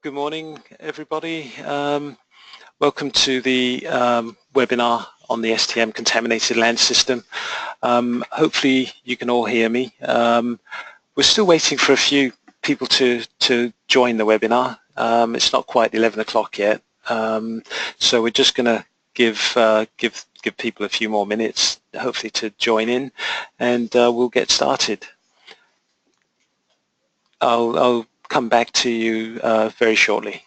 Good morning, everybody. Welcome to the webinar on the SDM Contaminated Land System. Hopefully you can all hear me. We're still waiting for a few people to join the webinar. It's not quite 11 o'clock yet, so we're just going to give people a few more minutes, hopefully, to join in, and we'll get started. I'll come back to you very shortly.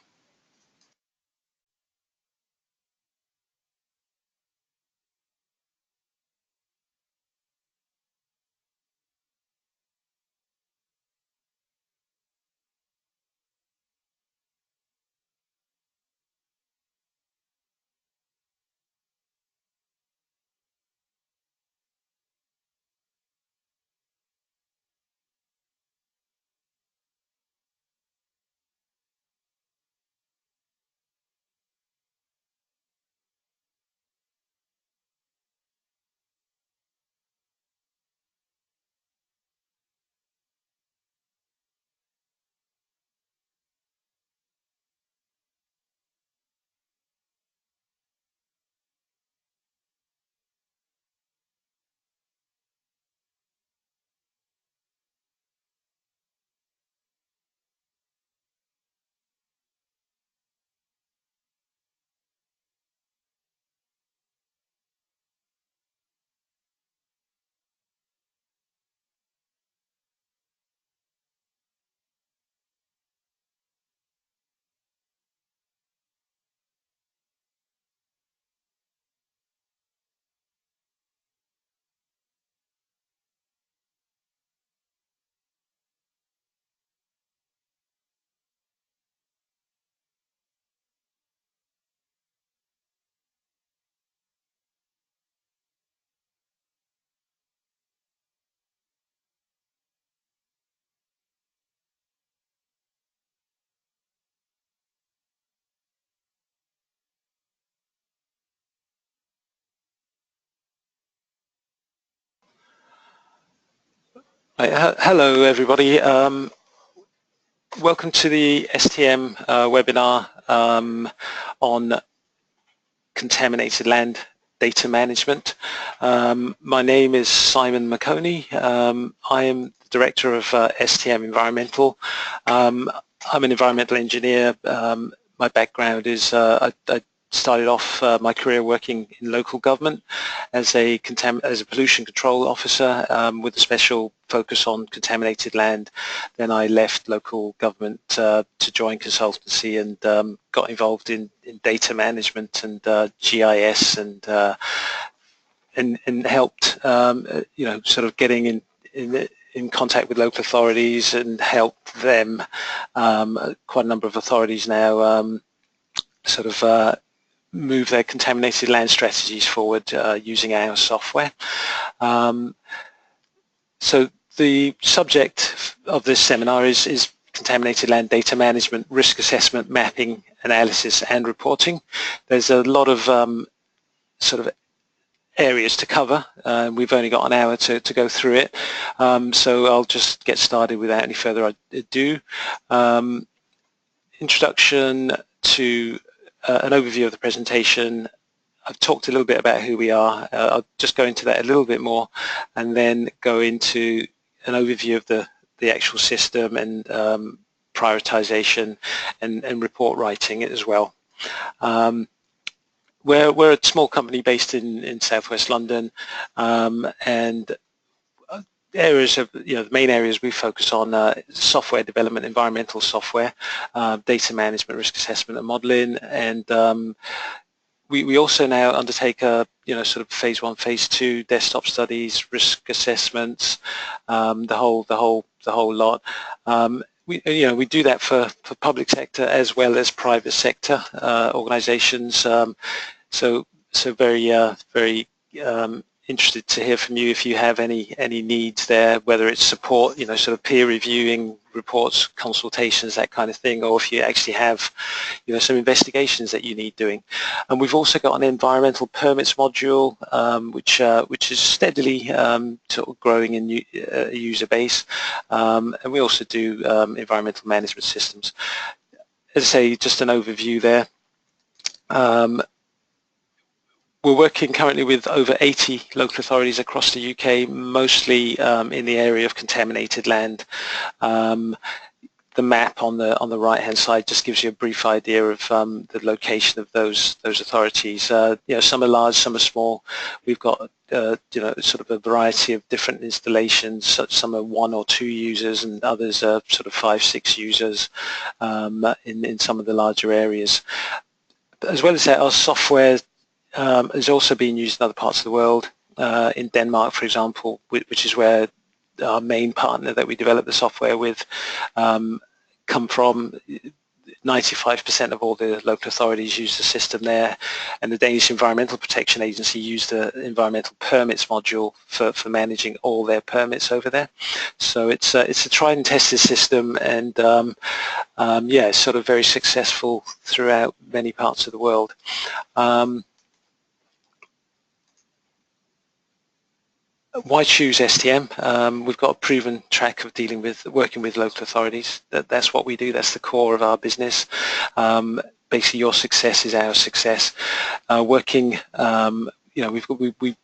Hello, everybody. Welcome to the STM webinar on contaminated land data management. My name is Simon McConey. I am the Director of STM Environmental. I'm an environmental engineer. My background is I started off my career working in local government as a pollution control officer with a special focus on contaminated land. Then I left local government to join consultancy and got involved in data management and GIS and helped sort of getting in contact with local authorities and helped them. Quite a number of authorities now sort of move their contaminated land strategies forward using our software. So the subject of this seminar is contaminated land data management, risk assessment, mapping, analysis and reporting. There's a lot of sort of areas to cover. We've only got an hour to go through it, so I'll just get started without any further ado. Introduction to an overview of the presentation. I've talked a little bit about who we are. I'll just go into that a little bit more and then go into an overview of the actual system and prioritization and report writing as well. We're a small company based in southwest London, and areas of, the main areas we focus on software development, environmental software, data management, risk assessment and modeling, and we also now undertake a sort of phase 1, phase 2 desktop studies, risk assessments, the whole lot. We do that for public sector as well as private sector organizations. So very interested to hear from you if you have any needs there, whether it's support, sort of peer reviewing reports, consultations, that kind of thing, or if you actually have, some investigations that you need doing. And we've also got an environmental permits module, which is steadily sort of growing in user base, and we also do environmental management systems. as I say, just an overview there. We're working currently with over 80 local authorities across the UK, mostly in the area of contaminated land. The map on the right-hand side just gives you a brief idea of the location of those authorities. Some are large, some are small. We've got sort of a variety of different installations. Some are 1 or 2 users, and others are sort of 5, 6 users in some of the larger areas. As well as that, our software is also being used in other parts of the world. In Denmark, for example, which is where our main partner that we develop the software with come from. 95% of all the local authorities use the system there, and the Danish Environmental Protection Agency use the environmental permits module for managing all their permits over there. So it's a tried and tested system, and yeah, it's sort of very successful throughout many parts of the world. Why choose SDM? We've got a proven track of working with local authorities. That's what we do. That's the core of our business. Basically, your success is our success. Working, we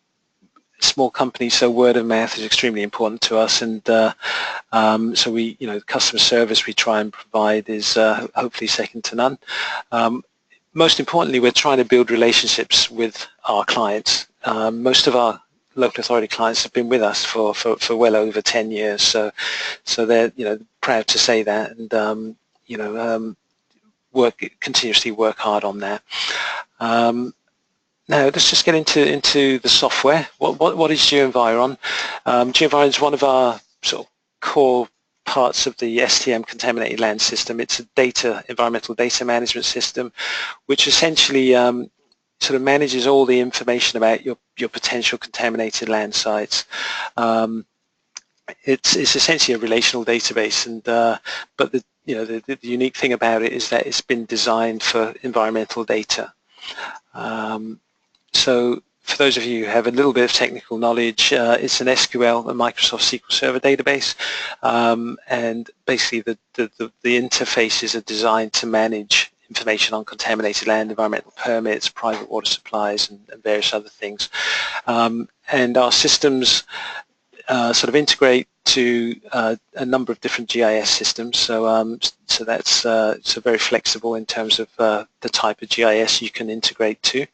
small companies, so word of mouth is extremely important to us, and so we, customer service we try and provide is hopefully second to none. Most importantly, we're trying to build relationships with our clients. Most of our local authority clients have been with us for well over 10 years, so they're proud to say that, and continuously work hard on that. Now let's just get into the software. What is GeoEnviron? GeoEnviron is one of our sort of core parts of the SDM Contaminated Land system. It's a environmental data management system, which essentially sort of manages all the information about your potential contaminated land sites. It's essentially a relational database, and but the unique thing about it is that it's been designed for environmental data. So for those of you who have a little bit of technical knowledge, it's an SQL, a Microsoft SQL Server database, and basically the interfaces are designed to manage information on contaminated land, environmental permits, private water supplies, and various other things. And our systems sort of integrate to a number of different GIS systems. So that's so very flexible in terms of the type of GIS you can integrate to.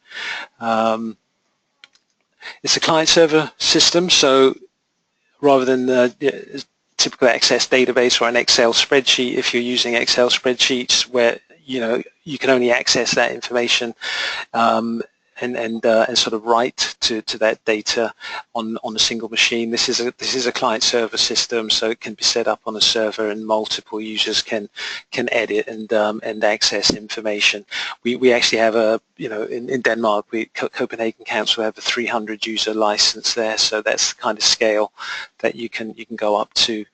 It's a client-server system, so rather than a typical Access database or an Excel spreadsheet, if you're using Excel spreadsheets where you can only access that information and sort of write to that data on a single machine. This is a client-server system, so it can be set up on a server, and multiple users can edit and access information. We actually have in Denmark, Copenhagen Council have a 300 user license there, so that's the kind of scale that you can go up to.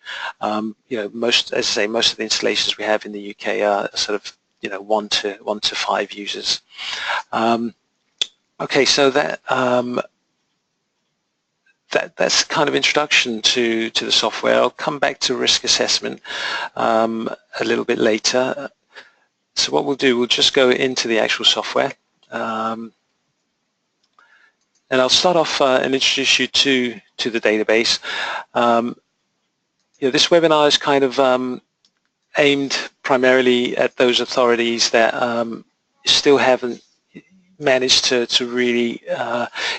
Most of the installations we have in the UK are sort of 1 to 5 users. Okay, so that's kind of introduction to the software. I'll come back to risk assessment a little bit later. So what we'll do, we'll just go into the actual software, and I'll start off and introduce you to the database. This webinar is kind of aimed primarily at those authorities that still haven't managed to really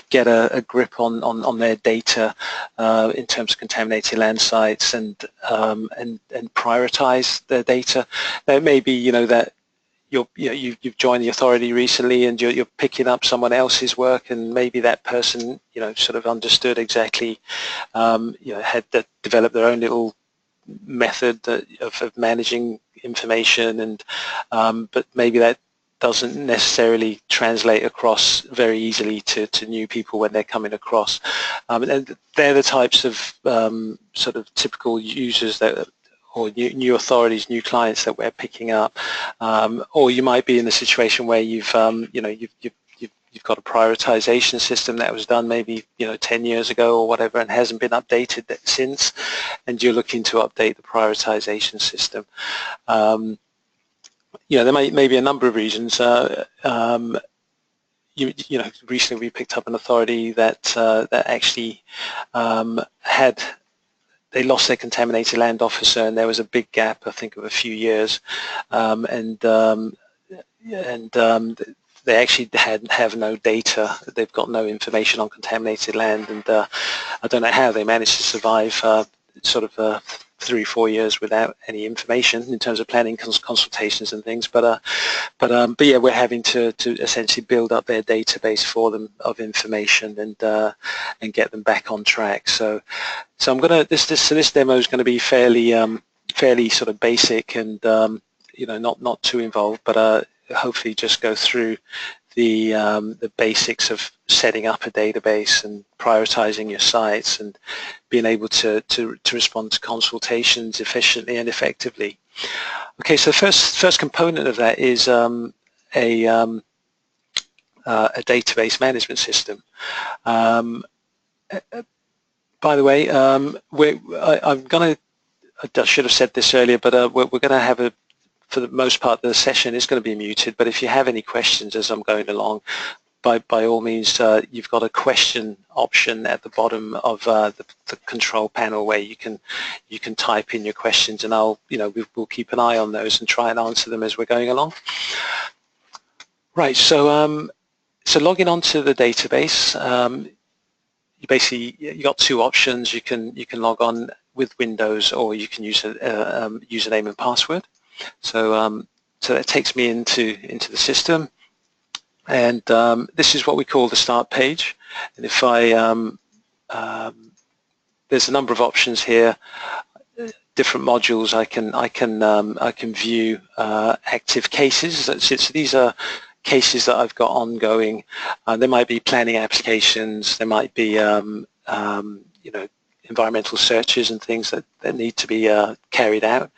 get a grip on their data in terms of contaminated land sites and prioritize their data. Now, it may be that you've joined the authority recently and you're picking up someone else's work, and maybe that person sort of understood exactly had developed their own little method of managing information, and but maybe that doesn't necessarily translate across very easily to new people when they're coming across. And they're the types of sort of typical users or new authorities, new clients that we're picking up. Or you might be in a situation where you've got a prioritization system that was done maybe 10 years ago or whatever, and hasn't been updated since, and you're looking to update the prioritization system. there may be a number of reasons. Recently we picked up an authority that actually they lost their contaminated land officer, and there was a big gap, I think, of a few years, and they actually have no data. They've got no information on contaminated land, and I don't know how they managed to survive sort of 3-4 years without any information in terms of planning consultations and things. But yeah, we're having to essentially build up their database for them of information and get them back on track. So I'm gonna this demo is going to be fairly sort of basic and not too involved, but hopefully just go through the basics of setting up a database and prioritizing your sites and being able to respond to consultations efficiently and effectively. Okay, so the first component of that is a database management system. By the way, I should have said this earlier, but we're going to have for the most part, the session is going to be muted, but if you have any questions as I'm going along, by all means, you've got a question option at the bottom of the control panel where you can type in your questions, and we'll keep an eye on those and try and answer them as we're going along. Right, so logging onto the database, you got two options. You can log on with Windows, or you can use a username and password. So that takes me into the system, and this is what we call the start page. And if there's a number of options here, different modules. I can view active cases. So these are cases that I've got ongoing. There might be planning applications. There might be environmental searches and things that need to be carried out.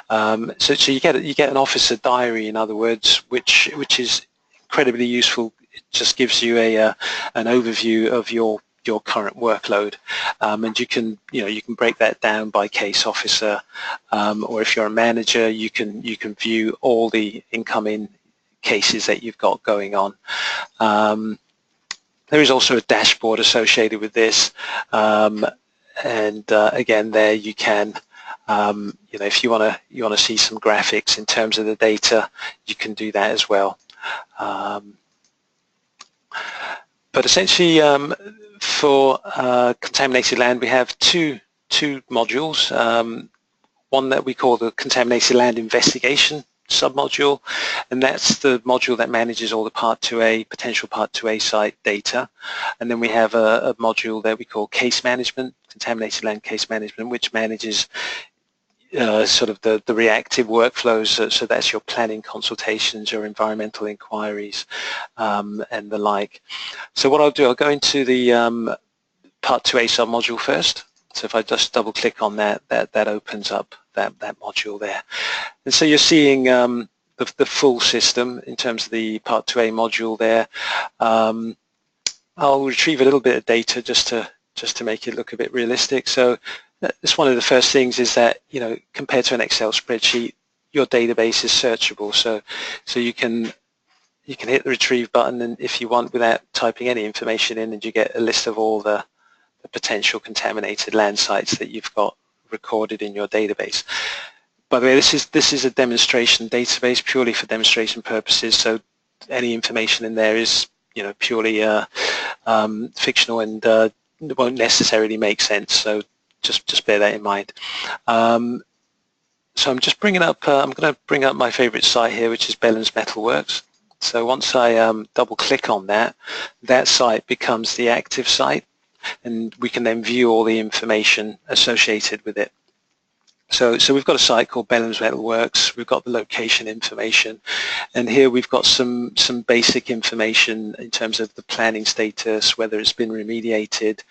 So you get an officer diary, in other words, which is incredibly useful. It just gives you an overview of your current workload, and you can break that down by case officer, or if you're a manager, you can view all the incoming cases that you've got going on. There is also a dashboard associated with this. And again, there you can, if you want to see some graphics in terms of the data, you can do that as well. But essentially, for contaminated land, we have two modules. One that we call the Contaminated Land Investigation submodule, and that's the module that manages all the potential Part 2A site data. And then we have a module that we call Case Management, Contaminated Land Case Management, which manages sort of the reactive workflows. So that's your planning consultations, your environmental inquiries, and the like. So what I'll do, I'll go into the Part 2A submodule first. So if I just double click on that opens up that module there. And so you're seeing the full system in terms of the Part 2A module there. I'll retrieve a little bit of data just to make it look a bit realistic. So that's one of the first things, is that compared to an Excel spreadsheet, your database is searchable. So you can hit the retrieve button, and if you want, without typing any information in, and you get a list of all the potential contaminated land sites that you've got recorded in your database. By the way, this is a demonstration database purely for demonstration purposes. So any information in there is purely fictional and won't necessarily make sense. So just bear that in mind. So I'm just bringing up. I'm going to bring up my favorite site here, which is Bellams Metalworks. So once I double click on that site becomes the active site, and we can then view all the information associated with it. So we've got a site called Bellams Metalworks. We've got the location information, and here we've got some basic information in terms of the planning status, whether it's been remediated,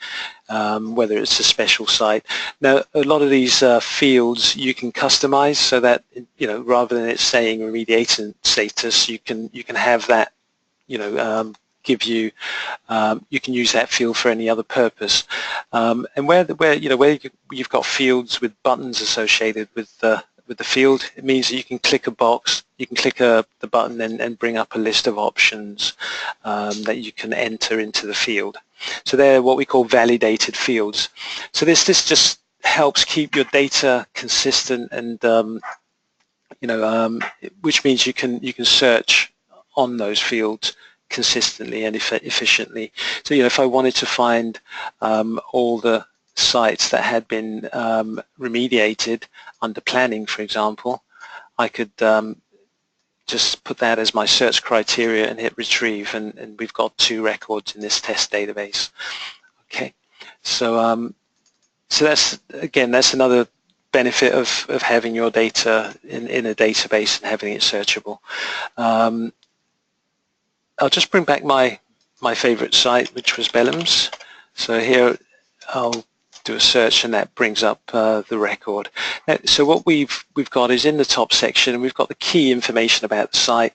whether it's a special site. Now, a lot of these fields you can customize, so that rather than it saying remediation status, you can have that give you, you can use that field for any other purpose. And where you've got fields with buttons associated with the field. It means that you can click a box, you can click the button and bring up a list of options that you can enter into the field. So they're what we call validated fields. So this just helps keep your data consistent, and which means you can search on those fields consistently and efficiently. So if I wanted to find all the sites that had been remediated under planning, for example, I could just put that as my search criteria and hit retrieve, and we've got 2 records in this test database. Okay, so so that's another benefit of having your data in a database and having it searchable. I'll just bring back my favorite site, which was Bellams. So here I'll do a search, and that brings up the record. So what we've got is in the top section, we've got the key information about the site,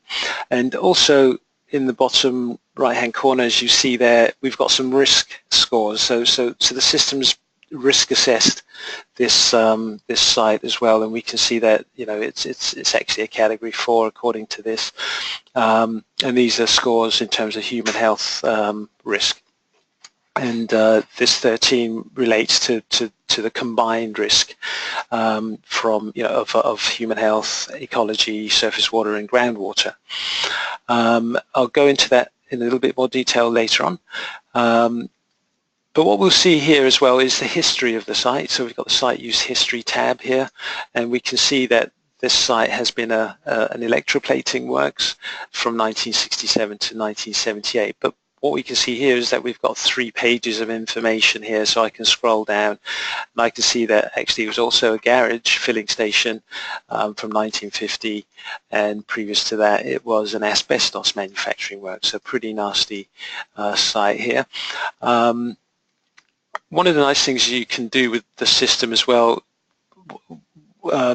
and also in the bottom right-hand corner, as you see there, we've got some risk scores. So the system's risk assessed this site as well, and we can see that it's actually a category 4 according to this, and these are scores in terms of human health risk. And this 13 relates to the combined risk from of human health, ecology, surface water, and groundwater. I'll go into that in a little bit more detail later on. But what we'll see here as well is the history of the site. So we've got the site use history tab here, and we can see that this site has been an electroplating works from 1967 to 1978. But what we can see here is that we've got 3 pages of information here, so I can scroll down and I can see that actually it was also a garage filling station from 1950, and previous to that it was an asbestos manufacturing work, so pretty nasty site here. One of the nice things you can do with the system as well,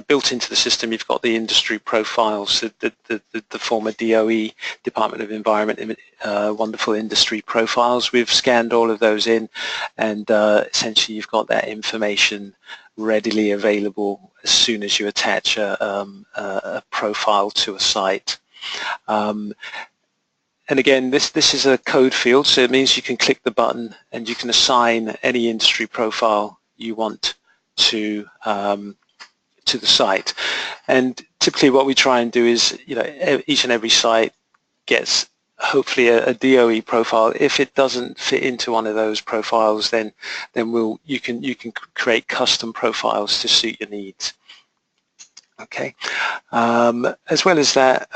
built into the system, you've got the industry profiles, the former DOE, Department of Environment, wonderful industry profiles. We've scanned all of those in, and essentially you've got that information readily available as soon as you attach a profile to a site. And again, this is a code field, so it means you can click the button and you can assign any industry profile you want to the site. And typically what we try and do is, each and every site gets hopefully a DOE profile. If it doesn't fit into one of those profiles, then you can create custom profiles to suit your needs. Okay. As well as that,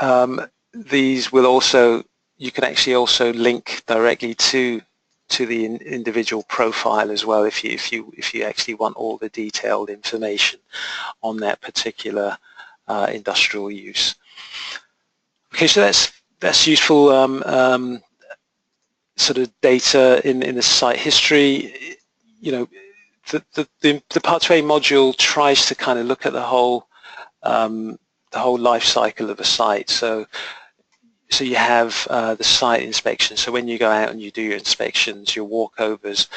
these will also, you can actually also link directly to the individual profile as well, if you actually want all the detailed information on that particular industrial use. Okay, so that's useful sort of data in the site history. The Part 2A module tries to kind of look at the whole life cycle of a site. So you have the site inspection. So when you go out and you do your inspections, your walkovers,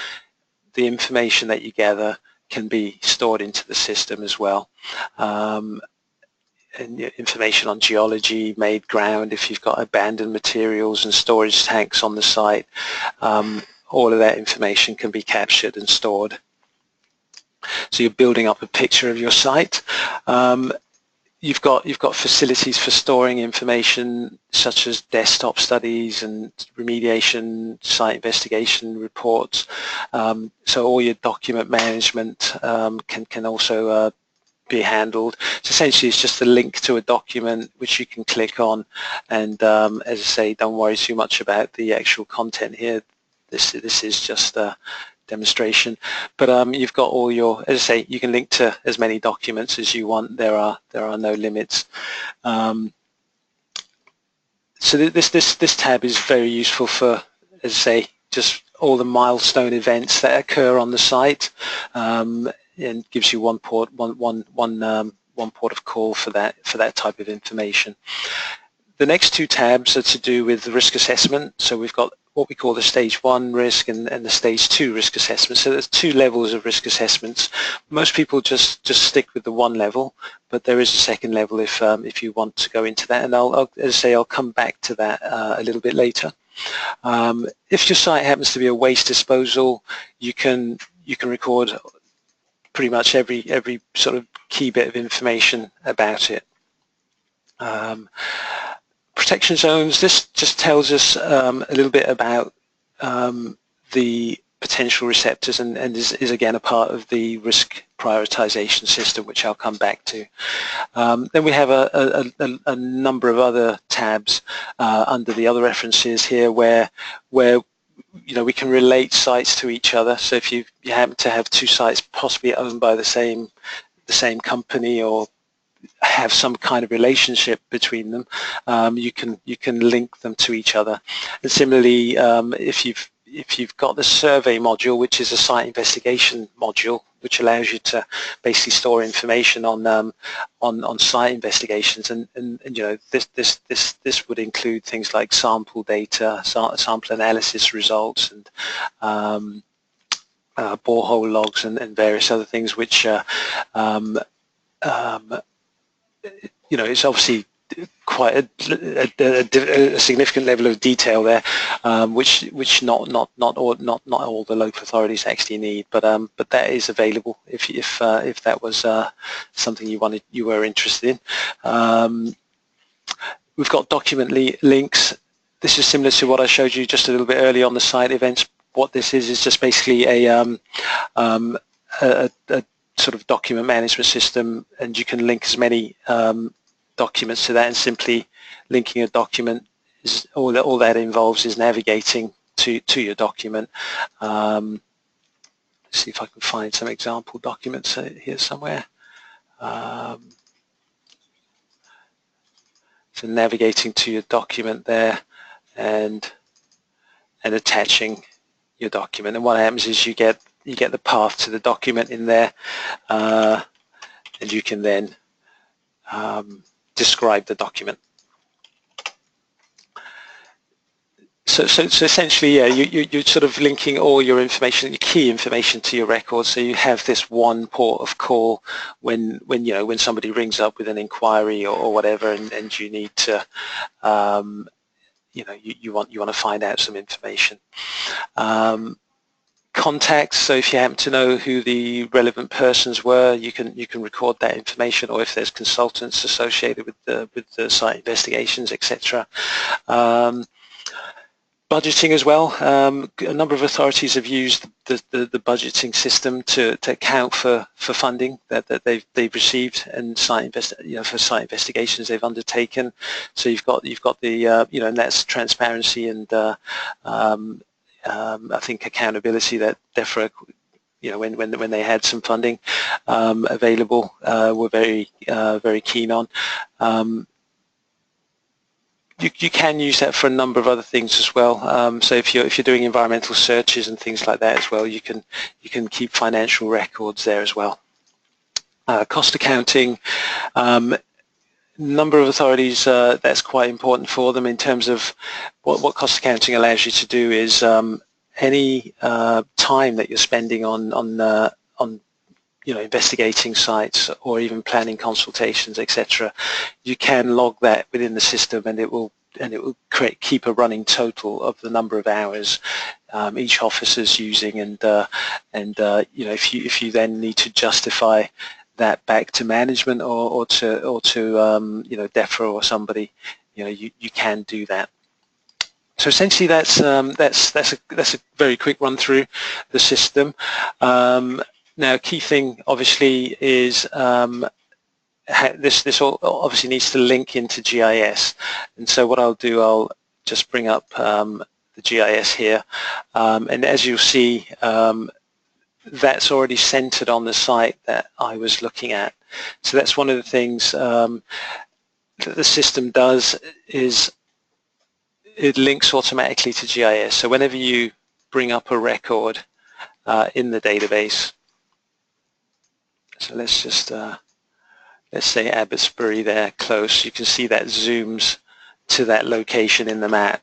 the information that you gather can be stored into the system as well. And information on geology, made ground, if you've got abandoned materials and storage tanks on the site, all of that information can be captured and stored. So you're building up a picture of your site. You've got facilities for storing information such as desktop studies and remediation, site investigation reports. So all your document management can also be handled. So essentially it's just a link to a document which you can click on, and as I say, don't worry too much about the actual content here. This is just a demonstration, but you've got all your, as I say, you can link to as many documents as you want. There are no limits. So this tab is very useful for, as I say, just all the milestone events that occur on the site, and gives you one port of call for that type of information. The next 2 tabs are to do with the risk assessment. So we've got what we call the stage 1 risk and the stage 2 risk assessment. So there's 2 levels of risk assessments. Most people just stick with the 1 level, but there is a 2nd level if you want to go into that. And as I say, I'll come back to that a little bit later. If your site happens to be a waste disposal, you can record pretty much every sort of key bit of information about it. Protection zones, this just tells us a little bit about the potential receptors and is again a part of the risk prioritization system, which I'll come back to. Then we have a number of other tabs under the other references here where we can relate sites to each other. So if you happen to have 2 sites possibly owned by the same company or have some kind of relationship between them, you can link them to each other. And similarly, if you've got the survey module, which is a site investigation module, which allows you to basically store information on site investigations, and this would include things like sample data, sample analysis results, and borehole logs and various other things, which it's obviously quite a significant level of detail there, which not all the local authorities actually need, but that is available if that was something you were interested in. We've got document links. This is similar to what I showed you just a little bit earlier on the site events. What this is just basically a sort of document management system, and you can link as many documents to that, and simply linking a document is all that involves is navigating to your document. Let's see if I can find some example documents here somewhere. So navigating to your document there and attaching your document, and what happens is you get the path to the document in there, and you can then describe the document. So essentially, yeah, you're sort of linking all your information, your key information, to your records. So you have this one port of call when somebody rings up with an inquiry or whatever, and you need to you want to find out some information. Contacts, so if you happen to know who the relevant persons were, you can record that information, or if there's consultants associated with the site investigations, etc. Budgeting as well. A number of authorities have used the budgeting system to account for funding that they've received and for site investigations they've undertaken. So you've got the and that's transparency and I think accountability that DEFRA, when they had some funding available, were very keen on. You can use that for a number of other things as well. So if you're doing environmental searches and things like that as well, you can keep financial records there as well. Cost accounting. Number of authorities, that's quite important for them in terms of what cost accounting allows you to do is any time that you're spending on investigating sites or even planning consultations, etc. You can log that within the system, and it will keep a running total of the number of hours each officer's using, and if you then need to justify that back to management or to DEFRA or somebody, you can do that. So essentially, that's a very quick run through the system. Now, key thing obviously is this all obviously needs to link into GIS, and so what I'll do, I'll just bring up the GIS here, and as you'll see, that's already centered on the site that I was looking at. So that's one of the things that the system does, is it links automatically to GIS. So whenever you bring up a record in the database, so let's just let's say Abbotsbury there, close, you can see that zooms to that location in the map.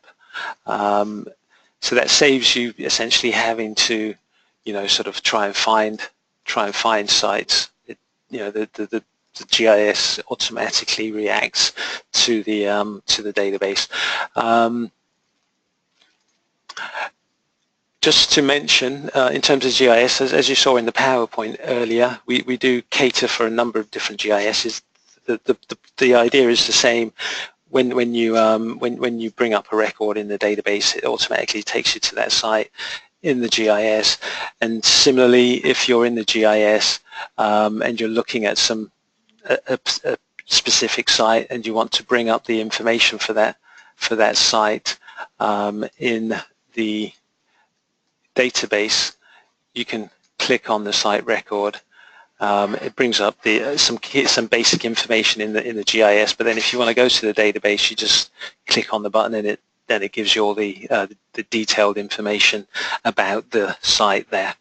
So that saves you essentially having to, sort of try and find sites. The GIS automatically reacts to the database. Just to mention, in terms of GIS, as you saw in the PowerPoint earlier, we do cater for a number of different GISs. The idea is the same. When you bring up a record in the database, it automatically takes you to that site in the GIS. And similarly, if you're in the GIS and you're looking at a specific site and you want to bring up the information for that site in the database, you can click on the site record. It brings up some basic information in the GIS, but then if you want to go to the database, you just click on the button and then it gives you all the detailed information about the site there.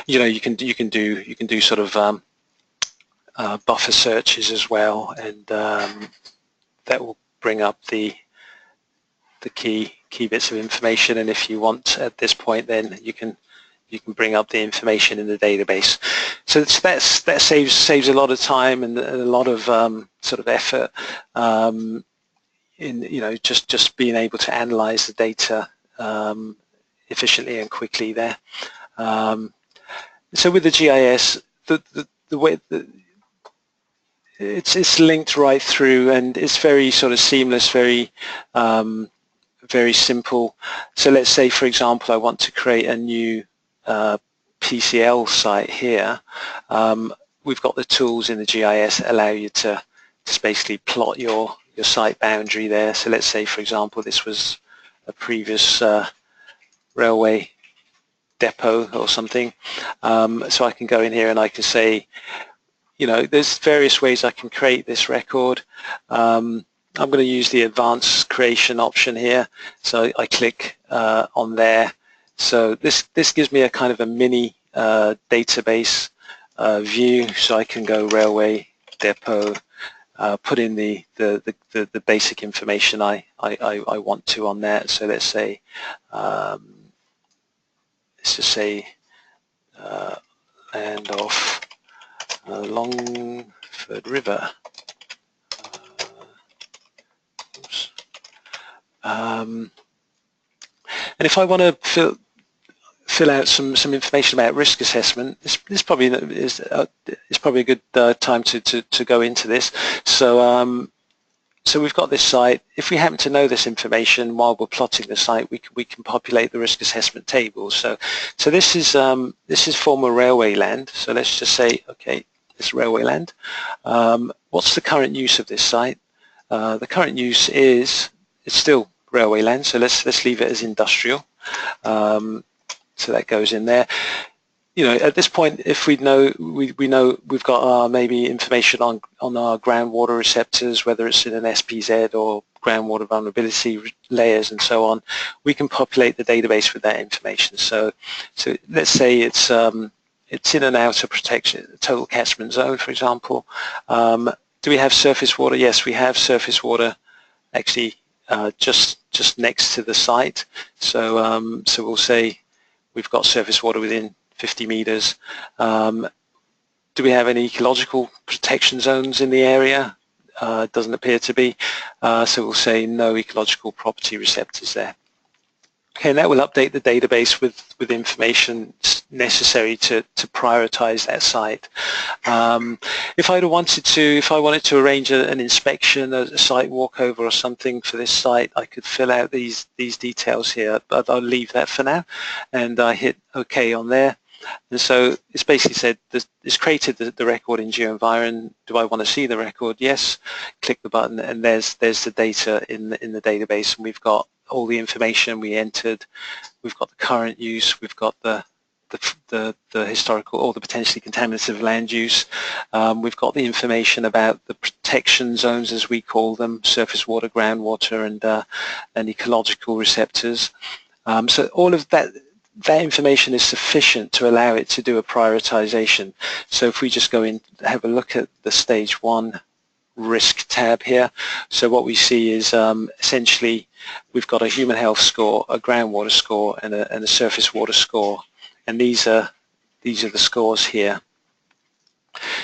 You can do sort of buffer searches as well, and that will bring up the key bits of information. And if you want at this point, then you can bring up the information in the database. So that saves a lot of time and a lot of sort of effort in just being able to analyze the data efficiently and quickly there. So with the GIS, the way it's linked right through, and it's very sort of seamless, very simple. So let's say, for example, I want to create a new Pcl site here. We've got the tools in the GIS that allow you to just basically plot your site boundary there. So let's say, for example, this was a previous railway depot or something. So I can go in here and I can say, there's various ways I can create this record. I'm going to use the advanced creation option here. So I click on there. So this gives me a kind of a mini database view. So I can go railway depot, put in the basic information I want to on that. So let's say land off Longford River. And if I want to fill out some information about risk assessment, this probably is probably a good time to go into this. So so we've got this site. If we happen to know this information while we're plotting the site, we can populate the risk assessment tables. So this is former railway land. So let's just say, okay, this railway land. What's the current use of this site? The current use it's still railway land. So let's leave it as industrial. So that goes in there. At this point, if we know we've got maybe information on our groundwater receptors, whether it's in an SPZ or groundwater vulnerability layers and so on, we can populate the database with that information. So let's say it's in and out of protection, total catchment zone, for example. Do we have surface water? Yes, we have surface water actually just next to the site. So we'll say we've got surface water within 50 meters. Do we have any ecological protection zones in the area? Doesn't appear to be. So we'll say no ecological property receptors there. Okay, and that will update the database with information necessary to prioritize that site. If I wanted to arrange an inspection, a site walkover or something for this site, I could fill out these details here, but I'll leave that for now, and I hit OK on there. And so it's basically said it's created the record in GeoEnviron. Do I want to see the record? Yes. Click the button, and there's the data in the database, and we've got all the information we entered. We've got the current use. We've got the historical or the potentially contaminative land use. We've got the information about the protection zones, as we call them, surface water, groundwater, and ecological receptors. So all of that information is sufficient to allow it to do a prioritization. So if we just go in, have a look at the stage 1 risk tab here. So what we see is essentially we've got a human health score, a groundwater score, and a surface water score, and these are the scores here.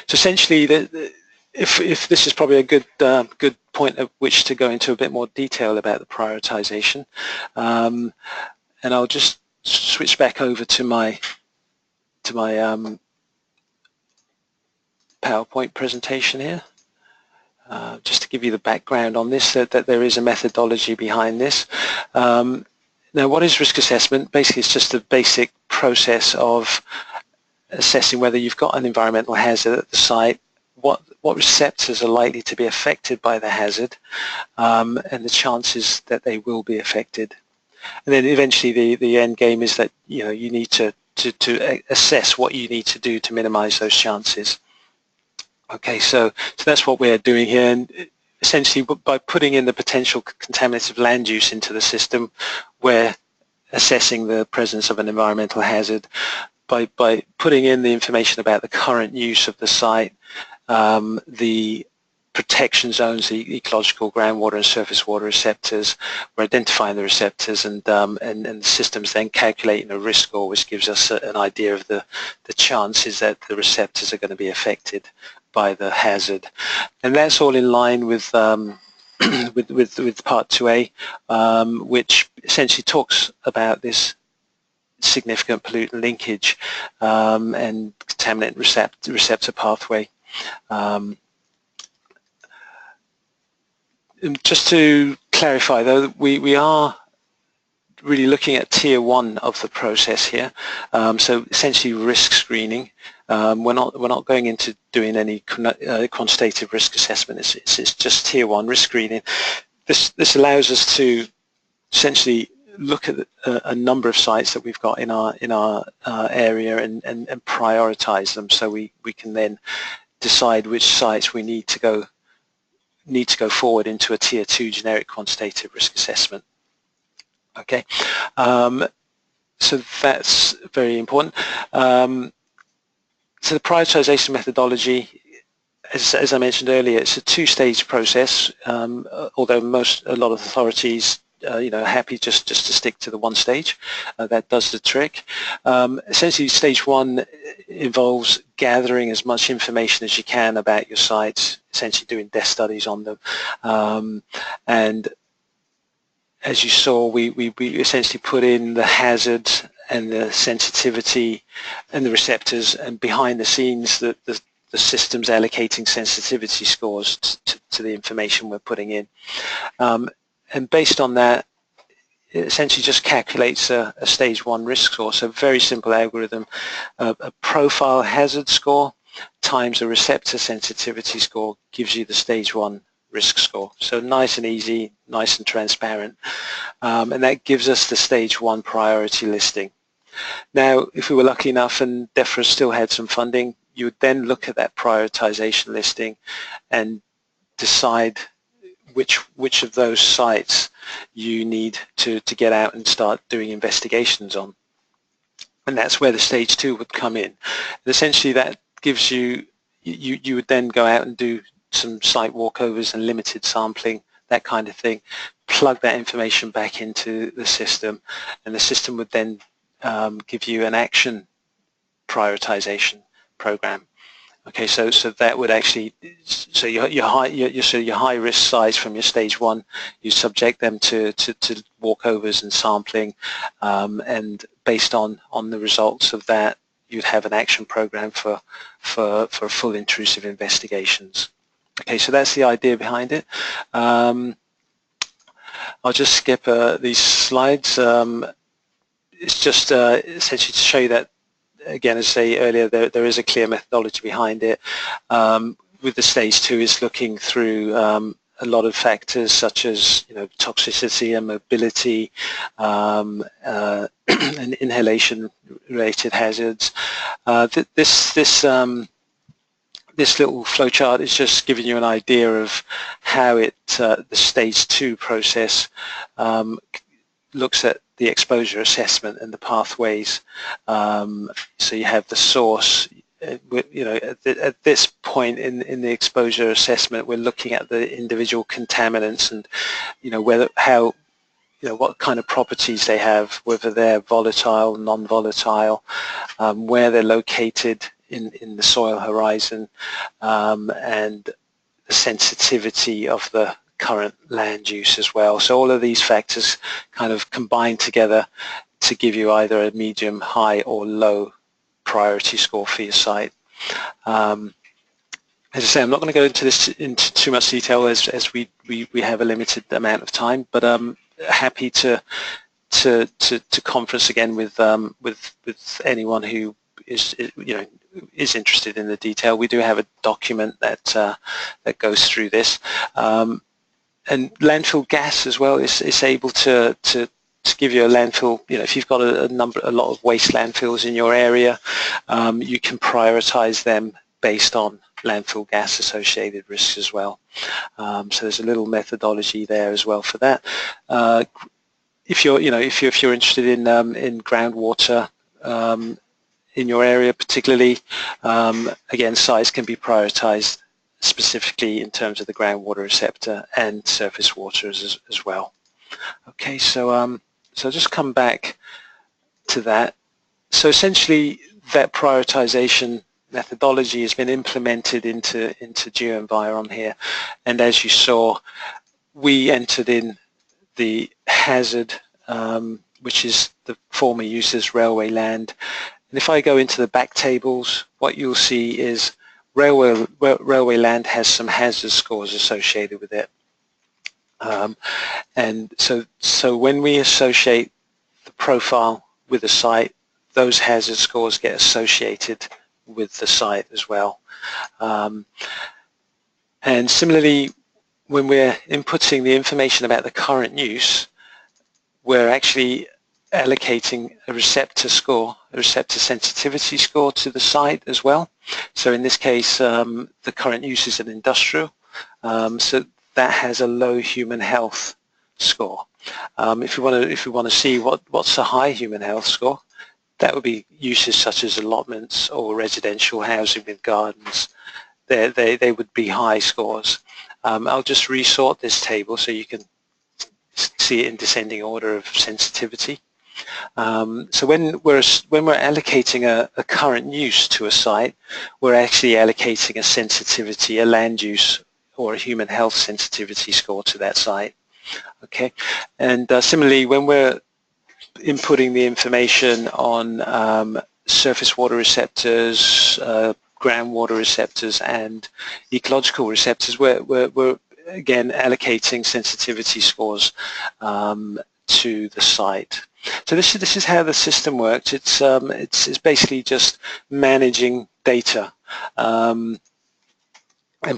So essentially, if this is probably a good point at which to go into a bit more detail about the prioritization, and I'll just switch back over to my PowerPoint presentation here, just to give you the background on this, that there is a methodology behind this. Now, what is risk assessment? Basically, it's just a basic process of assessing whether you've got an environmental hazard at the site, what receptors are likely to be affected by the hazard, and the chances that they will be affected. And then eventually the end game is that you need to assess what you need to do to minimize those chances. Okay, so that's what we're doing here, and essentially by putting in the potential contaminated land use into the system, we're assessing the presence of an environmental hazard. By putting in the information about the current use of the site, the protection zones, the ecological groundwater and surface water receptors, we're identifying the receptors, and the system's then calculating a risk score, which gives us an idea of the chances that the receptors are going to be affected by the hazard. And that's all in line with with Part 2A, which essentially talks about this significant pollutant linkage and contaminant receptor pathway. Just to clarify, though, we are really looking at tier 1 of the process here. So essentially risk screening. We're not going into doing any quantitative risk assessment. It's just tier 1 risk screening. This allows us to essentially look at a number of sites that we've got in our area and prioritize them, so we can then decide which sites we need to go forward into a tier 2 generic quantitative risk assessment. Okay, so that's very important. So the prioritization methodology, as I mentioned earlier, it's a 2-stage process, although a lot of authorities are happy just to stick to the 1 stage. That does the trick. Essentially, stage 1 involves gathering as much information as you can about your sites, essentially doing desk studies on them. And as you saw, we essentially put in the hazard and the sensitivity and the receptors, and behind the scenes the system's allocating sensitivity scores to the information we're putting in. And based on that, it essentially just calculates a stage 1 risk score. So very simple algorithm, a profile hazard score times a receptor sensitivity score gives you the stage 1 risk score. So nice and easy, nice and transparent. And that gives us the stage 1 priority listing. Now, if we were lucky enough and DEFRA still had some funding, you would then look at that prioritization listing and decide which of those sites you need to get out and start doing investigations on. And that's where the stage 2 would come in. And essentially that gives you would then go out and do some site walkovers and limited sampling, that kind of thing, plug that information back into the system, and the system would then give you an action prioritization program. Okay, so that would actually, so your high risk sites from your stage 1, you subject them to walkovers and sampling, and based on the results of that, you'd have an action program for full intrusive investigations. Okay, so that's the idea behind it. I'll just skip these slides. It's just essentially to show you that, again, as I say earlier, there is a clear methodology behind it. With the stage 2, it's looking through a lot of factors such as toxicity and mobility, and inhalation-related hazards. This little flowchart is just giving you an idea of how the stage 2 process looks at the exposure assessment and the pathways. So you have the source, at this point in the exposure assessment, we're looking at the individual contaminants and, what kind of properties they have, whether they're volatile, non-volatile, where they're located in the soil horizon, and the sensitivity of the current land use as well. So all of these factors kind of combine together to give you either a medium, high, or low priority score for your site. As I say, I'm not going to go into too much detail as we have a limited amount of time, but I'm happy to conference again with anyone who is interested in the detail. We do have a document that goes through this, and landfill gas as well is able to give you a landfill. If you've got a lot of waste landfills in your area, you can prioritize them based on landfill gas associated risks as well. So there's a little methodology there as well for that. If you're interested in groundwater in your area particularly, again, sites can be prioritized specifically in terms of the groundwater receptor and surface waters as well. Okay, so I'll just come back to that. So essentially, that prioritization methodology has been implemented into GeoEnviron here, and as you saw, we entered in the hazard, which is the former use as railway land. And if I go into the back tables, what you'll see is railway land has some hazard scores associated with it. And so when we associate the profile with the site, those hazard scores get associated with the site as well. And similarly, when we're inputting the information about the current use, we're actually allocating a receptor score, a receptor sensitivity score to the site as well. So in this case, the current use is an industrial, so that has a low human health score. If we want to see what's a high human health score, that would be uses such as allotments or residential housing with gardens. They would be high scores. I'll just resort this table so you can see it in descending order of sensitivity. So when we're allocating a current use to a site, we're actually allocating a sensitivity, a land use or a human health sensitivity score to that site. Okay, and similarly, when we're inputting the information on surface water receptors, groundwater receptors, and ecological receptors, we're again allocating sensitivity scores to the site. So this is how the system works. It's basically just managing data and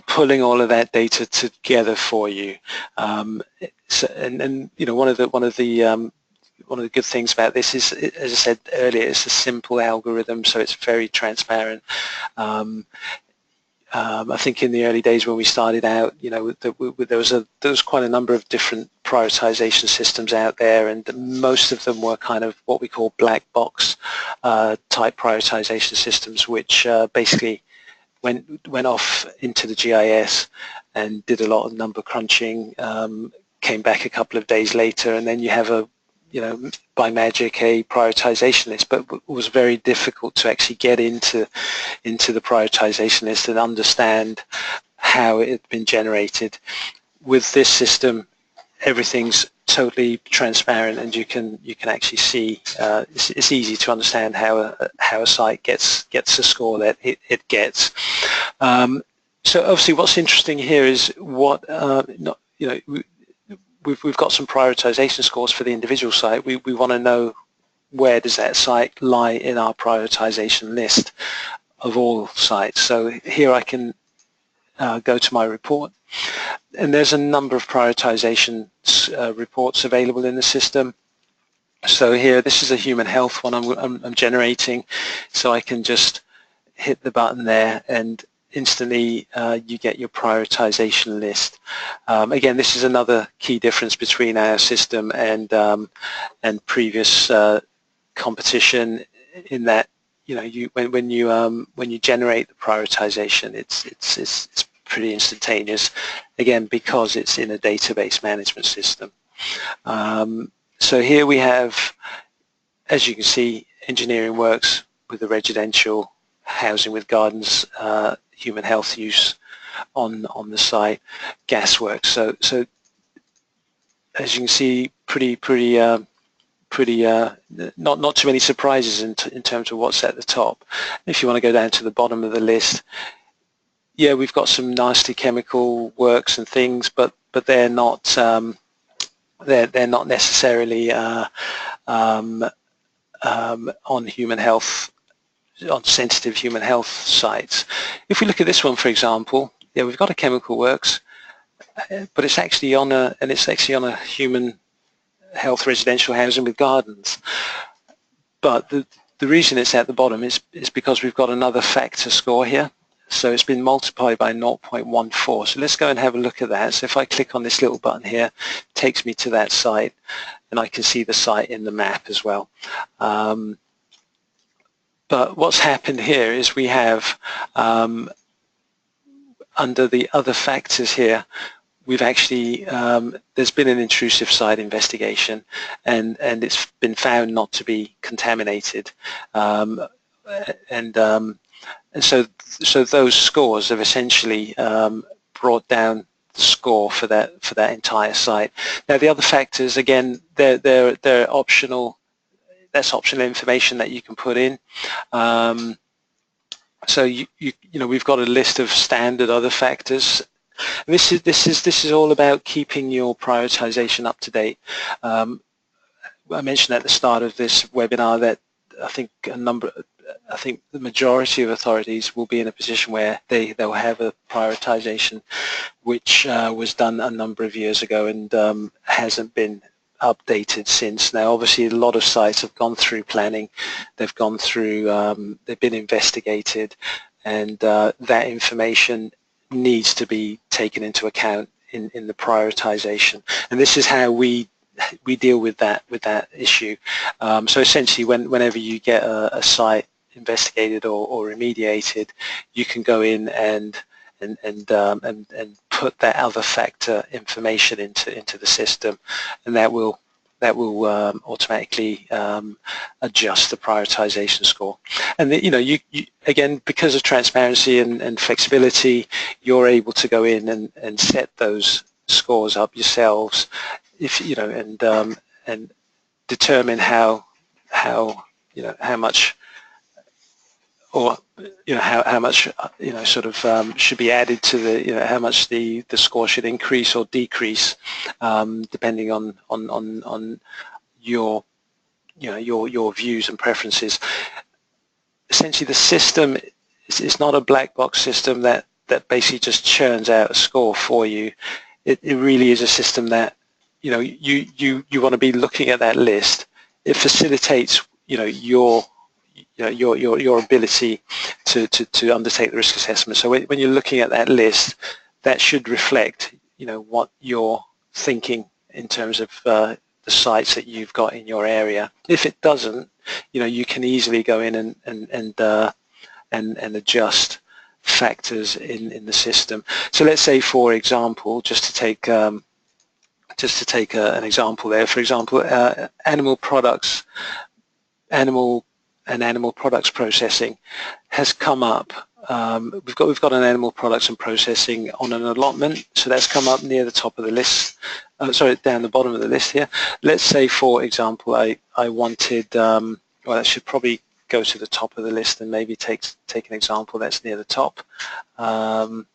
pulling all of that data together for you. One of the good things about this is, as I said earlier, it's a simple algorithm, so it's very transparent. I think in the early days when we started out, there was quite a number of different prioritization systems out there, and most of them were kind of what we call black box type prioritization systems, which basically went off into the GIS and did a lot of number crunching, came back a couple of days later, and then you have by magic a prioritization list, but it was very difficult to actually get into the prioritization list and understand how it had been generated. With this system, everything's totally transparent, and you can actually see. It's easy to understand how a site gets a score that it gets. So obviously, what's interesting here is we've got some prioritization scores for the individual site. We want to know where does that site lie in our prioritization list of all sites. So here I can go to my report, and there's a number of prioritization reports available in the system. So here, this is a human health one I'm generating, so I can just hit the button there and instantly you get your prioritization list. Again, this is another key difference between our system and previous competition, in that when you generate the prioritization, it's pretty instantaneous, again, because it's in a database management system. So here we have, as you can see, engineering works with the residential housing with gardens, human health use on the site, gas works. So as you can see, not too many surprises in terms of what's at the top. If you want to go down to the bottom of the list, yeah, we've got some nasty chemical works and things, but they're not they're not necessarily on human health, on sensitive human health sites. If we look at this one, for example, yeah, we've got a chemical works, but it's actually on a human health residential housing with gardens. But the reason it's at the bottom is because we've got another factor score here. So it's been multiplied by 0.14. So let's go and have a look at that. So if I click on this little button here, it takes me to that site, and I can see the site in the map as well. But what's happened here is we have, under the other factors here, we've actually, there's been an intrusive site investigation, and it's been found not to be contaminated. And so those scores have essentially brought down the score for that entire site. Now the other factors, again, they're optional. That's optional information that you can put in. So you know, we've got a list of standard other factors. And this is all about keeping your prioritization up to date. I mentioned at the start of this webinar that I think the majority of authorities will be in a position where they'll have a prioritization which was done a number of years ago and hasn't been updated since. Now obviously a lot of sites have gone through planning, they've gone through, they've been investigated, and that information needs to be taken into account in the prioritization. And this is how we deal with that issue. So essentially whenever you get a site investigated or remediated, you can go in and put that other factor information into the system, and that will automatically adjust the prioritization score. And you know, you again, because of transparency and flexibility, you're able to go in and set those scores up yourselves, if you know, and determine how you know how much, or you know how much you know sort of should be added to the, you know, how much the score should increase or decrease, depending on your, you know, your views and preferences. Essentially, the system is not a black box system that basically just churns out a score for you. It really is a system that, you know, you want to be looking at that list. It facilitates, you know, your ability to undertake the risk assessment. So when you're looking at that list, that should reflect, you know, what you're thinking in terms of the sites that you've got in your area. If it doesn't, you know, you can easily go in and adjust factors in the system. So let's say, for example, just to take an example there. For example, animal products processing has come up. We've got an animal products and processing on an allotment, so that's come up near the top of the list. Sorry, down the bottom of the list here. Let's say, for example, I wanted, well, that should probably go to the top of the list and maybe take an example that's near the top. So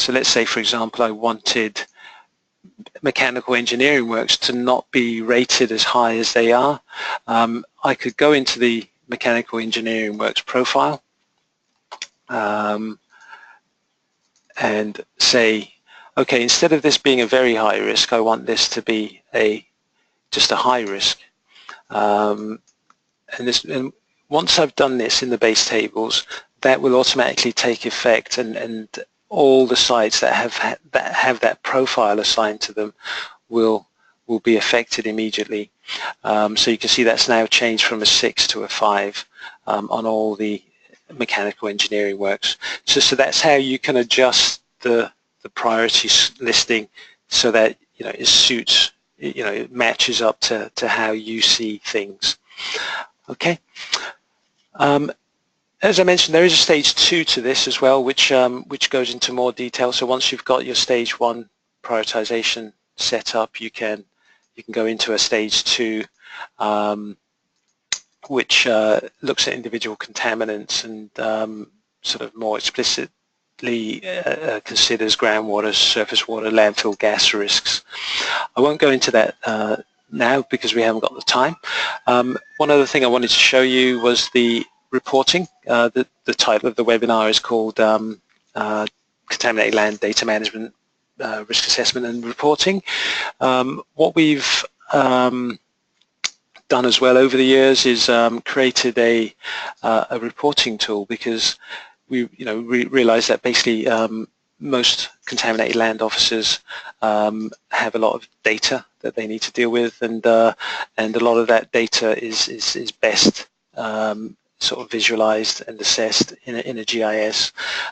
let's say, for example, I wanted mechanical engineering works to not be rated as high as they are. I could go into the mechanical engineering works profile and say, okay, instead of this being a very high risk, I want this to be just a high risk. And once I've done this in the base tables, that will automatically take effect, and all the sites that have that profile assigned to them will will be affected immediately. So you can see that's now changed from a 6 to a 5 on all the mechanical engineering works. So that's how you can adjust the priority listing so that it suits, it matches up to how you see things. Okay. As I mentioned, there is a stage 2 to this as well, which goes into more detail. So once you've got your stage 1 prioritization set up, you can go into a stage 2, which looks at individual contaminants and sort of more explicitly considers groundwater, surface water, landfill gas risks. I won't go into that now because we haven't got the time. One other thing I wanted to show you was the reporting. The title of the webinar is called Contaminated Land Data Management, Risk Assessment and Reporting. What we've done as well over the years is created a reporting tool, because we realize that basically most contaminated land officers have a lot of data that they need to deal with, and a lot of that data is best sort of visualized and assessed in a GIS.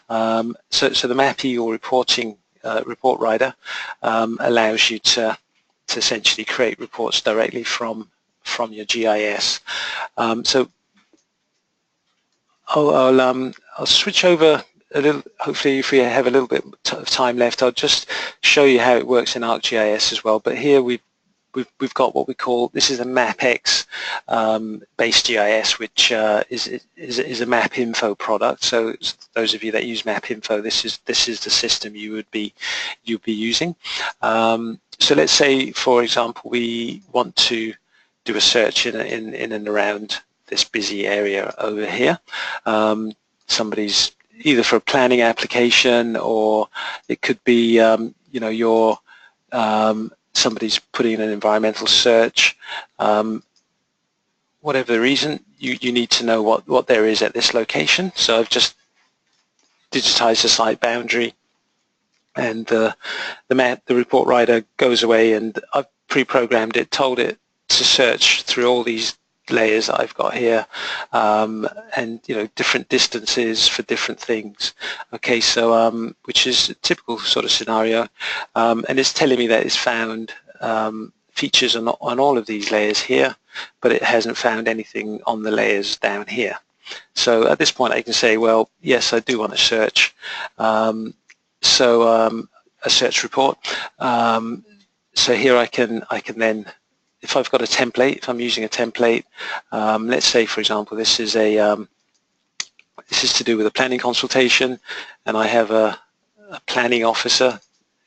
So the MAPI or reporting report writer allows you to essentially create reports directly from your GIS. So I'll switch over a little. Hopefully, if we have a little bit of time left, I'll just show you how it works in ArcGIS as well. But here we've got what we call, this is a MapX based GIS, which is a MapInfo product. So those of you that use MapInfo, this is the system you'd be using. So let's say, for example, we want to do a search in and around this busy area over here. Somebody's either for a planning application, or it could be your somebody's putting in an environmental search. Whatever the reason, you need to know what there is at this location. So I've just digitized the site boundary, and the report writer goes away, and I've pre-programmed it, told it to search through all these layers that I've got here, and different distances for different things. Okay, so which is a typical sort of scenario, and it's telling me that it's found features on all of these layers here, but it hasn't found anything on the layers down here. So at this point I can say, well, yes, I do want to search. So a search report. So here I can then, if I've got a template, if I'm using a template, let's say, for example, this is to do with a planning consultation, and I have a planning officer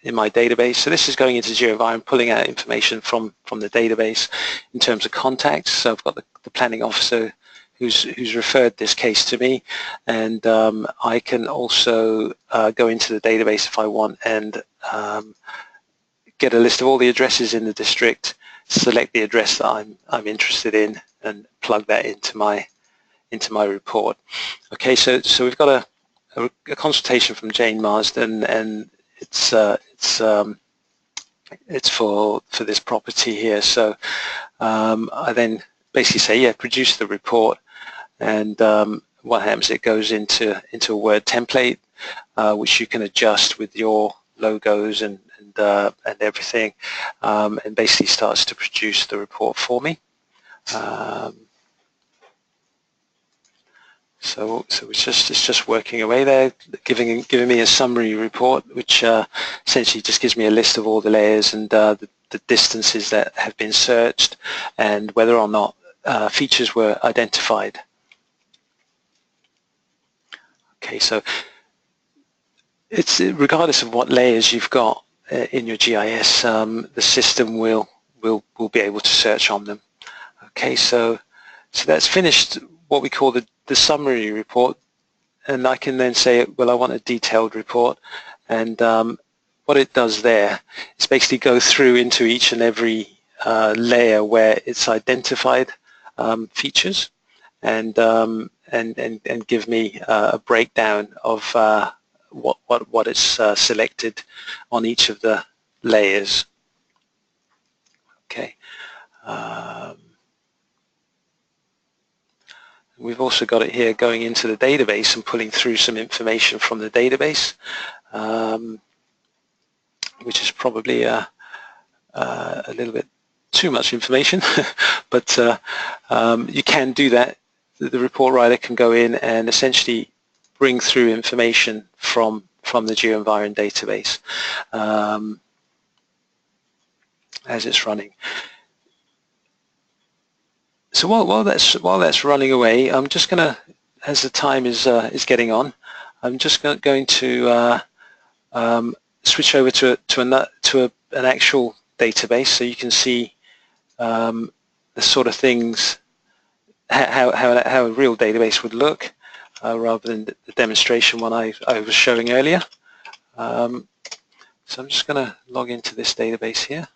in my database. So this is going into GeoEnviron, pulling out information from the database in terms of contacts. So I've got the planning officer who's referred this case to me, and I can also go into the database if I want and get a list of all the addresses in the district, select the address that I'm interested in, and plug that into my report. Okay, so we've got a consultation from Jane Marsden, and it's for this property here. So I then basically say, yeah, produce the report, and what happens? It goes into a Word template, which you can adjust with your logos and everything, and basically starts to produce the report for me. So it's just working away there, giving me a summary report, which essentially just gives me a list of all the layers and the distances that have been searched, and whether or not features were identified. Okay, so it's regardless of what layers you've got in your GIS, the system will be able to search on them. Okay, so that's finished what we call the summary report, and I can then say, well, I want a detailed report, and what it does there is basically go through into each and every layer where it's identified features, and give me a breakdown of what it's selected on each of the layers. Okay. We've also got it here going into the database and pulling through some information from the database, which is probably a little bit too much information, but you can do that. The report writer can go in and essentially bring through information from the GeoEnviron database as it's running. So while that's running away, I'm just going to, as the time is getting on, I'm just going to switch over to an actual database, so you can see the sort of things, how a real database would look, rather than the demonstration one I was showing earlier. So I'm just going to log into this database here.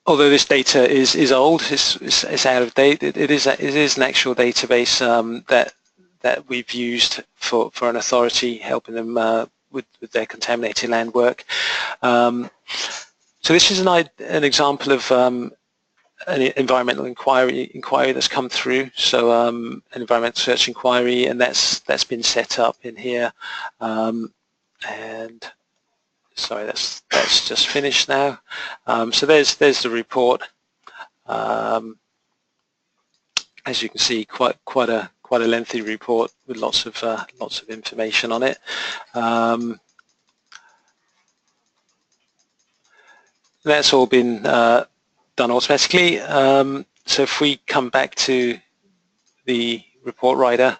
Although this data is old, it's out of date, it is an actual database that we've used for an authority, helping them with their contaminated land work. So this is an example of an environmental inquiry that's come through. So an environmental search inquiry, and that's been set up in here. And sorry, that's just finished now. So there's the report. As you can see, quite a lengthy report with lots of information on it. That's all been done automatically. So if we come back to the report writer,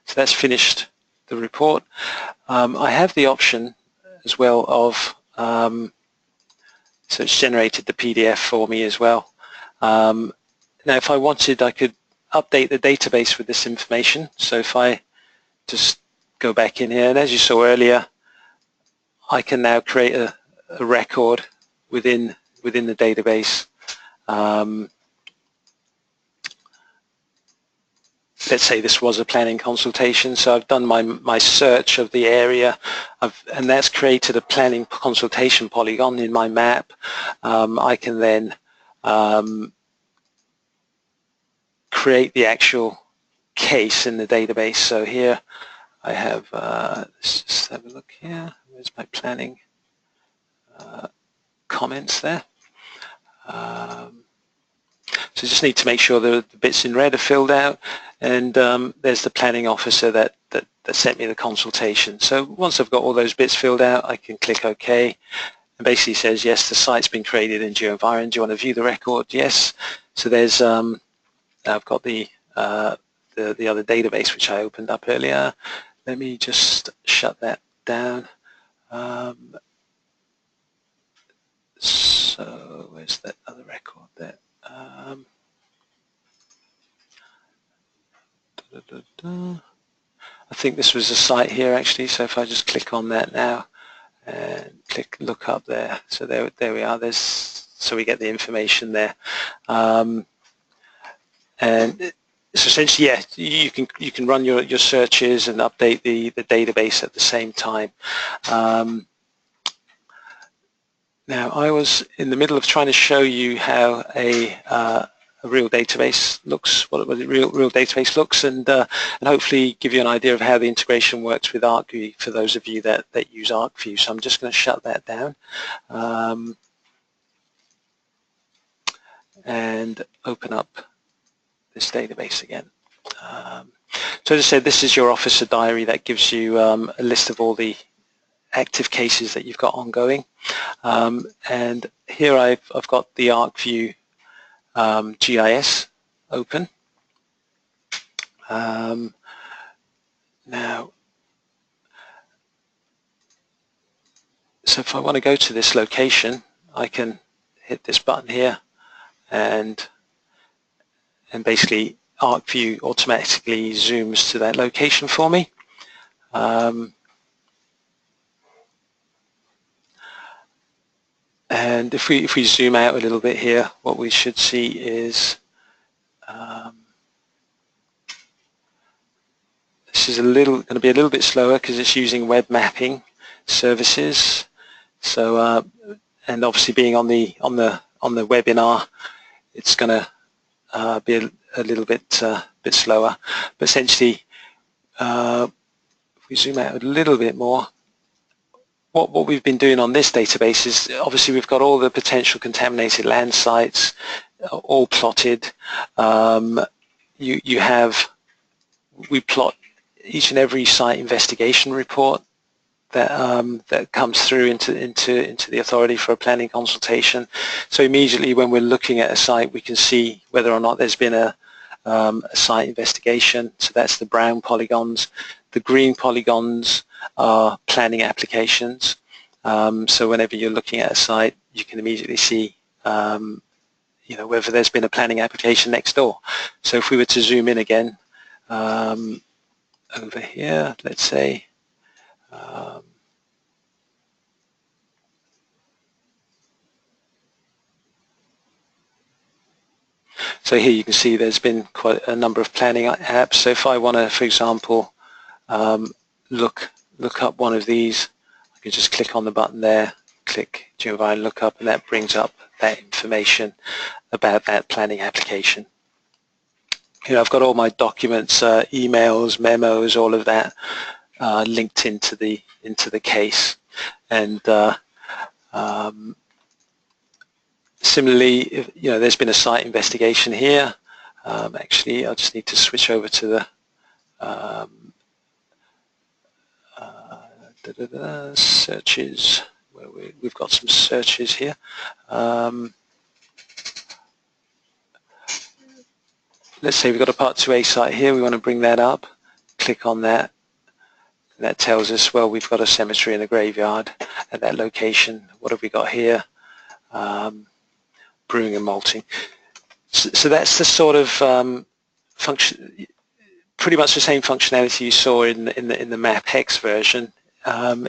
so that's finished the report. I have the option as well of, so it's generated the PDF for me as well. Now if I wanted, I could update the database with this information. So if I just go back in here, and as you saw earlier, I can now create a record within the database. Let's say this was a planning consultation, so I've done my search of the area, and that's created a planning consultation polygon in my map. I can then create the actual case in the database. So here I have, let's just have a look here. Where's my planning comments there? So just need to make sure the bits in red are filled out, and there's the planning officer that sent me the consultation. So once I've got all those bits filled out, I can click OK, and basically says, yes, the site's been created in GeoEnviron. Do you want to view the record? Yes. So there's, I've got the other database which I opened up earlier. Let me just shut that down. So where's that other record there? I think this was a site here actually, so if I just click on that now and click look up there, so there we are. So we get the information there, and so essentially, yeah, you can run your searches and update the database at the same time. Now, I was in the middle of trying to show you how a real database looks, what a real database looks, and hopefully give you an idea of how the integration works with Arcview for those of you that use Arcview. So I'm just going to shut that down and open up this database again. So as I said, this is your officer diary that gives you a list of all the active cases that you've got ongoing, and here I've got the Arcview GIS open. Now, so if I want to go to this location, I can hit this button here, and basically Arcview automatically zooms to that location for me. And if we zoom out a little bit here, what we should see is this is going to be a little bit slower because it's using web mapping services. So and obviously being on the webinar, it's going to be a little bit slower. But essentially, if we zoom out a little bit more, what we've been doing on this database is obviously we've got all the potential contaminated land sites all plotted. We plot each and every site investigation report that comes through into the authority for a planning consultation. So immediately when we're looking at a site, we can see whether or not there's been a site investigation. So that's the brown polygons. The green polygons are planning applications. So whenever you're looking at a site, you can immediately see whether there's been a planning application next door. So if we were to zoom in again over here, let's say, so here you can see there's been quite a number of planning apps. So if I want to, for example, look up one of these, I can just click on the button there, click GeoEnviron lookup, and that brings up that information about that planning application. I've got all my documents, emails, memos, all of that linked into the case. And similarly, if, there's been a site investigation here. Actually, I just need to switch over to the searches, where we've got some searches here. Let's say we've got a Part 2A site here. We want to bring that up. Click on that. And that tells us, well, we've got a cemetery and a graveyard at that location. What have we got here? Brewing and malting. So that's the sort of function, pretty much the same functionality you saw in the MapX version.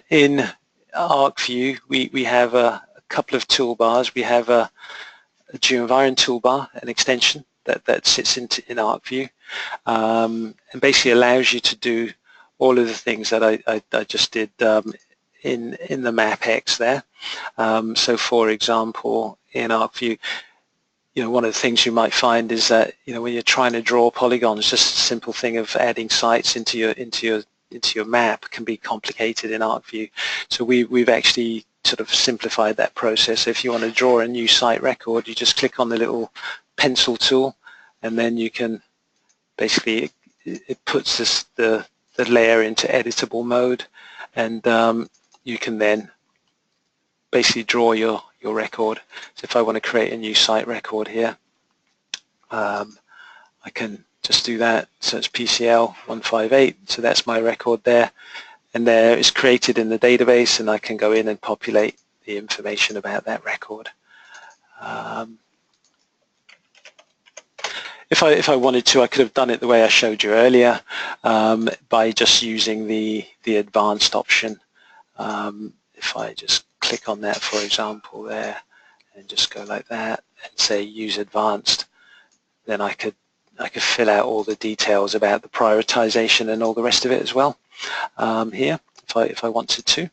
In Arcview, we have a couple of toolbars. We have a GeoEnviron toolbar, an extension that sits in Arcview, and basically allows you to do all of the things that I just did in the MapX there. So for example, in Arcview, one of the things you might find is that when you're trying to draw polygons, just a simple thing of adding sites into your map can be complicated in Arcview. So we've actually sort of simplified that process. So if you want to draw a new site record, you just click on the little pencil tool, and then you can basically, it puts the layer into editable mode, and you can then basically draw your record. So if I want to create a new site record here, I can just do that. So it's Pcl 158, so that's my record there, and there it's created in the database, and I can go in and populate the information about that record. If I wanted to, I could have done it the way I showed you earlier, by just using the advanced option. If I just click on that, for example, there, and just go like that, and say use advanced, then I could fill out all the details about the prioritization and all the rest of it as well here, if I wanted to.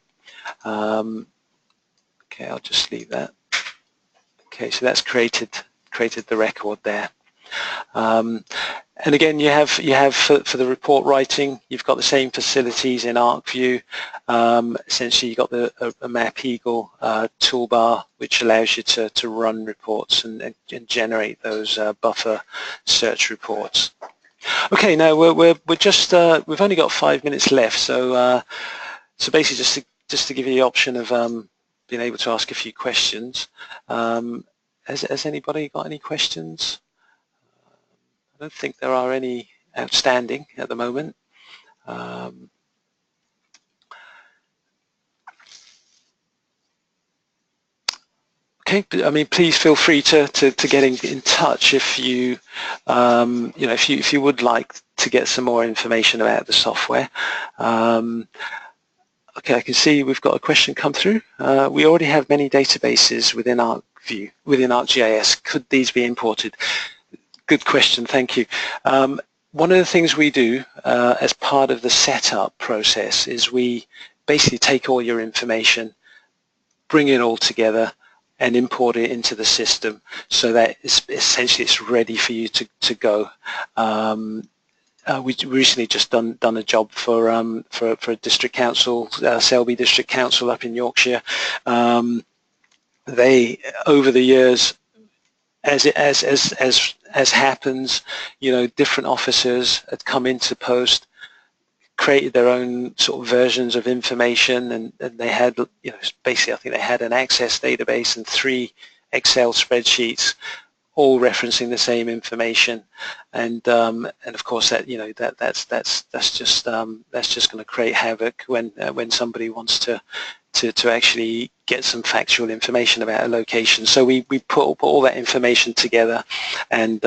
Okay, I'll just leave that. Okay, so that's created the record there. And again, you have for the report writing, you've got the same facilities in Arcview. Essentially, you've got a Map Eagle toolbar, which allows you to run reports and generate those buffer search reports. Okay, now we're just we've only got 5 minutes left, so basically just to give you the option of being able to ask a few questions. Has anybody got any questions? I don't think there are any outstanding at the moment. Okay, I mean, please feel free to get in touch if you if you would like to get some more information about the software. Okay, I can see we've got a question come through. We already have many databases within Arcview, within ArcGIS. Could these be imported? Good question, thank you. One of the things we do as part of the setup process is we basically take all your information, bring it all together and import it into the system so that essentially it's ready for you to go. We recently just done a job for a district council, Selby District Council up in Yorkshire. They, over the years, as happens, different officers had come into post, created their own sort of versions of information, and they had, basically I think they had an Access database and 3 Excel spreadsheets, all referencing the same information, and of course that that's just going to create havoc when somebody wants to actually get some factual information about a location. So we put all that information together, and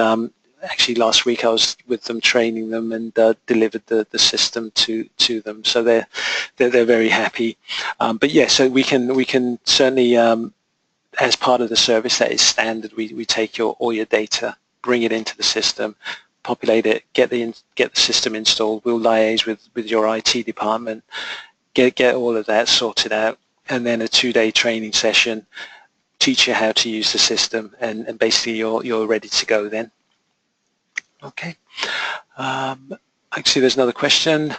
actually last week I was with them training them and delivered the system to them. So they're very happy. But yeah, so we can certainly, as part of the service, that is standard. We take all your data, bring it into the system, populate it, get the system installed. We'll liaise with your IT department, get all of that sorted out, and then a 2-day training session, teach you how to use the system, and basically you're ready to go then. Okay. Actually, there's another question.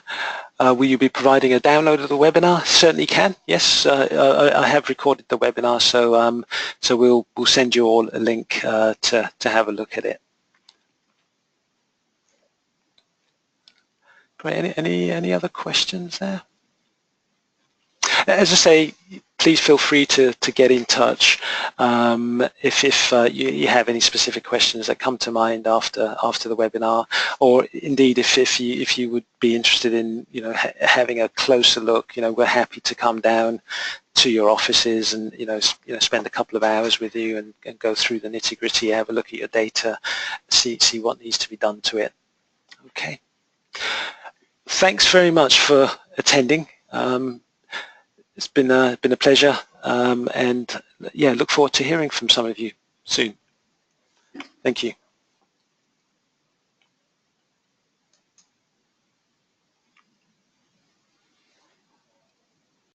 Will you be providing a download of the webinar? Certainly can. Yes, I have recorded the webinar, so we'll send you all a link to have a look at it. Great. Any other questions there? As I say, please feel free to get in touch if you have any specific questions that come to mind after the webinar, or indeed if you would be interested in having a closer look. We're happy to come down to your offices and spend a couple of hours with you and go through the nitty-gritty, have a look at your data, see what needs to be done to it. Okay. Thanks very much for attending. It's been a pleasure, and yeah, look forward to hearing from some of you soon. Thank you.